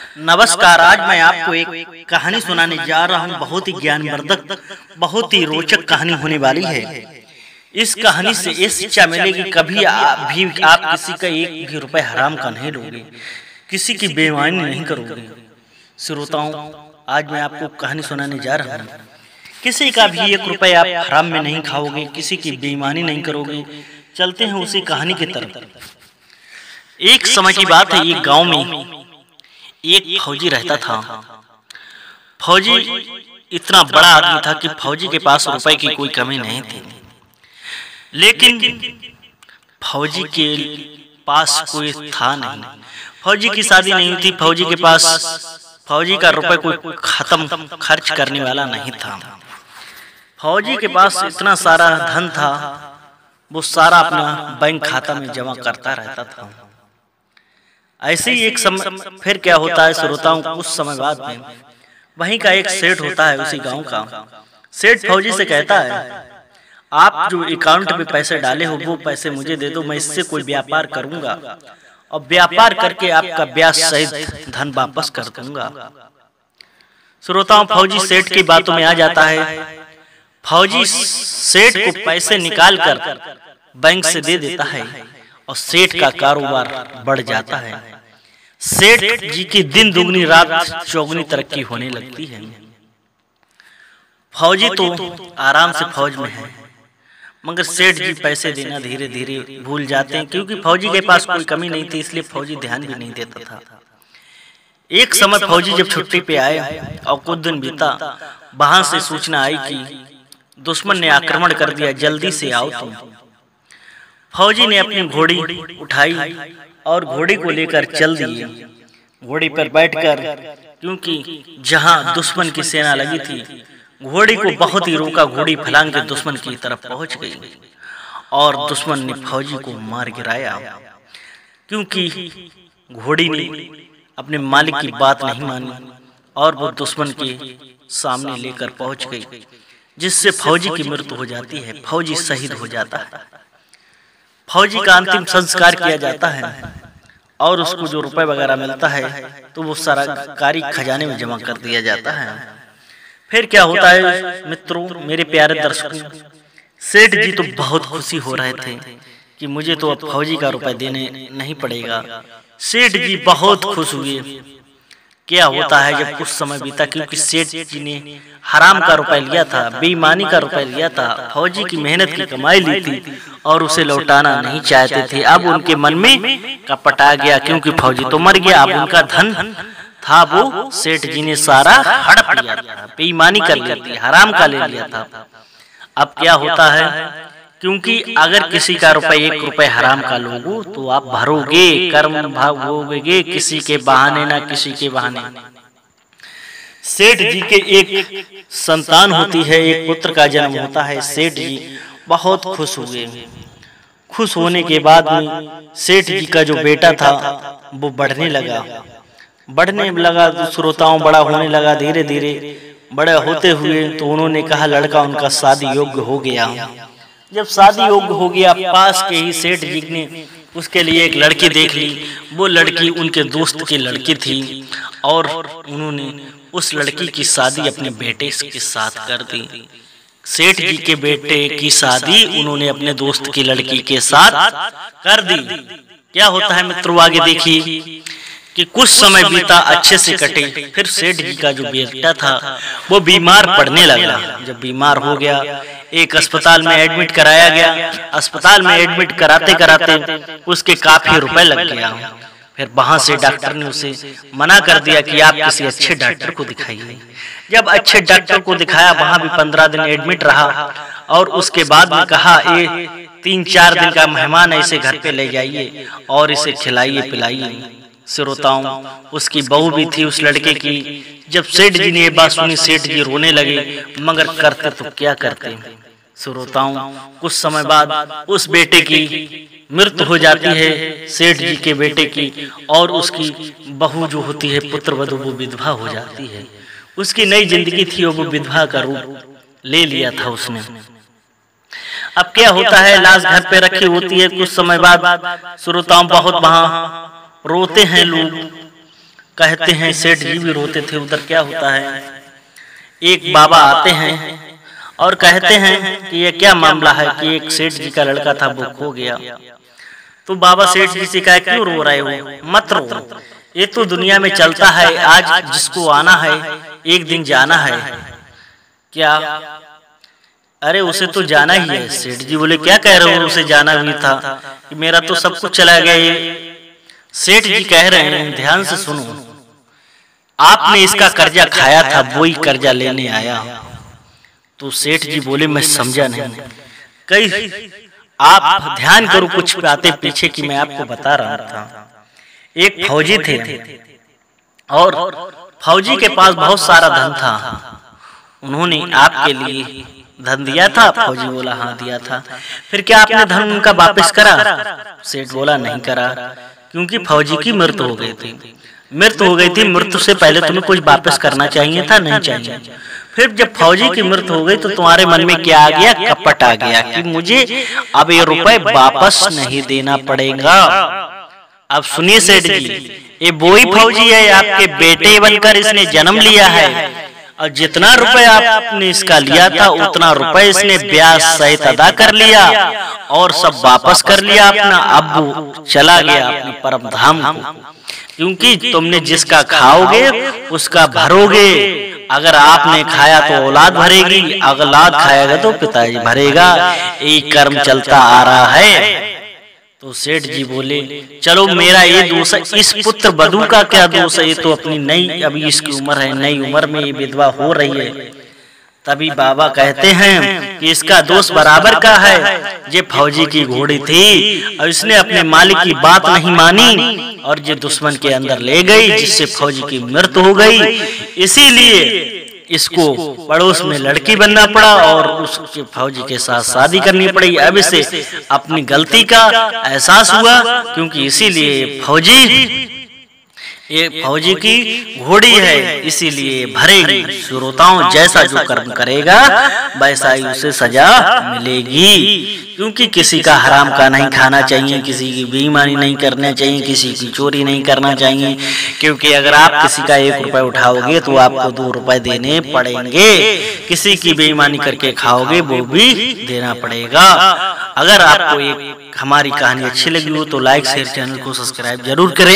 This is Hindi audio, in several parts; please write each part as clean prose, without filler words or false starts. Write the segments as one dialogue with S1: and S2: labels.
S1: नमस्कार। आज मैं आपको एक कहानी सुनाने जा रहा हूँ। बहुत ही ज्ञानवर्धक, बहुत ही रोचक कहानी होने वाली है। इस कहानी से ये शिक्षा मिलेगी, कभी आप किसी का एक भी रुपए हराम का नहीं लोगे, किसी की बेईमानी नहीं करोगे। श्रोताओं, आज मैं आपको कहानी सुनाने जा रहा हूँ। किसी का भी एक रुपए आप हराम में नहीं खाओगे, किसी की बेईमानी नहीं करोगे। चलते हैं उसी कहानी की तरफ। एक समय की बात है, एक गांव में एक फौजी रहता था। फौजी इतना बड़ा आदमी था कि फौजी के पास रुपए की कोई कमी नहीं थी, लेकिन फौजी के पास कोई था नहीं। फौजी की शादी नहीं थी, फौजी के पास फौजी का रुपए कोई खत्म खर्च करने वाला नहीं था। फौजी के पास इतना सारा धन था, वो सारा अपना बैंक खाता में जमा करता रहता था। ऐसे ही एक समय फिर क्या होता है श्रोताओं, कुछ समय बाद में वहीं का एक सेठ होता है, उसी गांव का सेठ फौजी से कहता है, आप जो अकाउंट में पैसे डाले हो वो पैसे मुझे दे दो, मैं इससे कोई व्यापार करूंगा और व्यापार करके आपका ब्याज सहित धन वापस कर दूंगा। श्रोताओं, फौजी सेठ की बातों में आ जाता है। फौजी सेठ को पैसे निकाल कर बैंक से दे देता है और सेठ का कारोबार बढ़ जाता है। सेठ जी की दिन दुगनी रात चौगुनी तरक्की होने लगती है। फौजी तो आराम से फौज में है, मगर सेठ जी पैसे देना धीरे धीरे भूल जाते हैं, क्योंकि फौजी के पास कोई कमी नहीं थी, इसलिए फौजी ध्यान भी नहीं देता था। एक समय फौजी जब छुट्टी पे आए और कुछ दिन बीता, वहां से सूचना आई कि दुश्मन ने आक्रमण कर दिया, जल्दी से आओ तुम। फौजी ने अपनी घोड़ी उठाई और घोड़ी को लेकर चल दिए। घोड़ी पर बैठकर, क्योंकि जहां दुश्मन की सेना लगी थी, घोड़ी को बहुत ही रोका। घोड़ी फलांग के दुश्मन की तरफ पहुंच गई और दुश्मन ने फौजी को मार गिराया, क्योंकि घोड़ी ने अपने मालिक की बात नहीं मानी और वो दुश्मन के सामने लेकर पहुंच गई, जिससे फौजी की मृत्यु हो जाती है। फौजी शहीद हो जाता है। फौजी का अंतिम संस्कार किया जाता है और उसको जो रुपए वगैरह मिलता है तो वो सारा कारी खजाने में जमा कर दिया जाता है। फिर क्या होता है मित्रों, मेरे प्यारे दर्शकों, सेठ जी तो बहुत खुशी हो रहे थे कि मुझे तो अब फौजी का रुपए देने नहीं पड़ेगा। सेठ जी बहुत खुश हुए। क्या होता है, जब कुछ समय बीता, क्योंकि सेठ जी ने हराम का रुपए लिया था, बेईमानी का रुपए लिया था, फौजी की मेहनत की कमाई ली थी और उसे लौटाना नहीं चाहते थे। अब उनके मन में कपट आ गया, क्योंकि फौजी तो मर गया, अब उनका धन था वो सेठ जी ने सारा हड़प लिया था, बेईमानी कर ली थी, हराम का ले लिया था। अब क्या होता है, क्योंकि अगर किसी का रुपए एक रुपए हराम का लोगे तो आप भरोगे, कर्म भोगोगे, किसी के बहाने ना किसी के बहाने। सेठ जी के एक संतान होती है, एक पुत्र का जन्म होता है। सेठ जी बहुत खुश हुए। खुश होने के बाद में सेठ जी का जो बेटा था वो बढ़ने लगा तो श्रोताओं, बड़ा होने लगा। धीरे धीरे बड़े होते हुए तो उन्होंने कहा लड़का उनका शादी योग्य हो गया। जब शादी योग्य हो गया, पास के ही सेठ जी ने उसके लिए एक लड़की देख ली। वो लड़की उनके दोस्त की लड़की थी और उन्होंने उस लड़की की शादी अपने बेटे के साथ कर दी। सेठ जी के बेटे की शादी उन्होंने अपने दोस्त की लड़की के साथ कर दी। क्या होता है मित्रों, आगे देखिए कि कुछ समय बीता, अच्छे से कटे। फिर सेठ जी का जो बेटा था वो बीमार पड़ने लगा। जब बीमार हो गया, एक अस्पताल में एडमिट कराया गया। अस्पताल में एडमिट कराते कराते उसके काफी रुपए लग गया। फिर वहां से डॉक्टर ने उसे मना कर दिया कि आप किसी अच्छे डॉक्टर को दिखाइए। जब अच्छे डॉक्टर को दिखाया, वहां भी 15 दिन एडमिट रहा और उसके बाद में कहा, ये 3-4 दिन का मेहमान है, इसे घर पे ले जाइए और इसे खिलाइए पिलाइए। श्रोताओं, उसकी बहू भी थी उस लड़के की। जब सेठ जी ने ये बात सुनी, सेठ जी रोने लगे, मगर करते तो क्या करते। श्रोताओं, कुछ समय बाद उस बेटे की मृत्यु हो जाती है, सेठ जी के बेटे की, और उसकी बहू जो होती है पुत्रवधू, वो विधवा हो जाती है। उसकी नई जिंदगी थी, वो विधवा का रूप ले लिया था उसने। अब क्या होता है, लाश घर पे रखी होती है। कुछ समय बाद श्रोताओं बहुत वहां रोते हैं लोग, कहते हैं सेठ जी भी रोते थे। उधर क्या होता है, एक बाबा आते हैं और कहते हैं कि ये क्या मामला है कि एक सेठ जी का लड़का था वो खो गया। तो बाबा सेठ जी से कहा क्यों रो रहे हो, मत रो, ये तो दुनिया में चलता है, आज जिसको आना है एक दिन जाना है। क्या, अरे उसे तो जाना ही है। सेठ जी बोले क्या कह रहे हो, उसे जाना भी था कि मेरा तो सब कुछ चला गया। ये सेठ जी कह रहे हैं ध्यान से सुनो, आपने इसका कर्जा खाया था, वही कर्जा लेने आया। तो सेठ जी बोले मैं समझा नहीं, कई आप ध्यान करो कुछ बातें पीछे की मैं आपको बता रहा था। एक फौजी थे और फौजी के पास बहुत सारा धन था। उन्होंने आपके लिए धन दिया था। फौजी बोला हाँ दिया था। फिर क्या आपने धन उनका वापस करा? सेठ बोला नहीं करा, क्योंकि फौजी की मृत्यु हो गई थी। मृत्यु से पहले तुम्हें कुछ वापस करना चाहिए था, नहीं चाहिए। फिर जब फौजी की मृत्यु हो गई तो तुम्हारे मन में क्या आ गया, कपट आ गया कि मुझे अब ये रुपए वापस नहीं देना पड़ेगा। अब सुनिए सेठ जी, ये वही फौजी है, आपके बेटे बनकर इसने जन्म लिया है और जितना रुपए आपने इसका लिया था उतना रुपए इसने ब्याज सहित अदा कर लिया और सब वापस कर लिया अपना। अब वो चला गया अपने परम धाम को, क्योंकि तुमने जिसका खाओगे उसका भरोगे। अगर आपने खाया तो औलाद भरेगी, औलाद खाएगा तो पिताजी भरेगा, एक कर्म चलता आ रहा है। तो सेठ जी बोले चलो मेरा ये दोष है, इस पुत्र बधू का क्या दोष है, ये तो अपनी नई अभी इसकी उम्र है, नई उम्र में ये विधवा हो रही है। तभी बाबा कहते हैं कि इसका दोष बराबर का है। ये फौजी की घोड़ी थी और इसने अपने मालिक की बात नहीं मानी और ये दुश्मन के अंदर ले गई, जिससे फौजी की मृत्यु हो गई। इसीलिए इसको पड़ोस में लड़की बनना पड़ा और उसके फौजी के साथ शादी करनी पड़ी। अब इसे अपनी गलती का एहसास हुआ, क्योंकि इसीलिए ये फौजी की घोड़ी है, इसीलिए भरेगी। श्रोताओं जैसा जो कर्म करेगा वैसा ही उसे सजा मिलेगी, क्योंकि किसी का हराम का नहीं खाना चाहिए, किसी की बेईमानी नहीं करना चाहिए, किसी की चोरी नहीं करना चाहिए, क्योंकि अगर आप किसी का 1 रुपया उठाओगे तो आपको 2 रुपए देने पड़ेंगे। किसी की बेईमानी करके खाओगे वो भी देना पड़ेगा। अगर आपको एक हमारी कहानी अच्छी लगी हो तो लाइक शेयर, चैनल को सब्सक्राइब जरूर करें।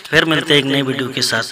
S1: फिर मिलते हैं एक नई वीडियो के साथ।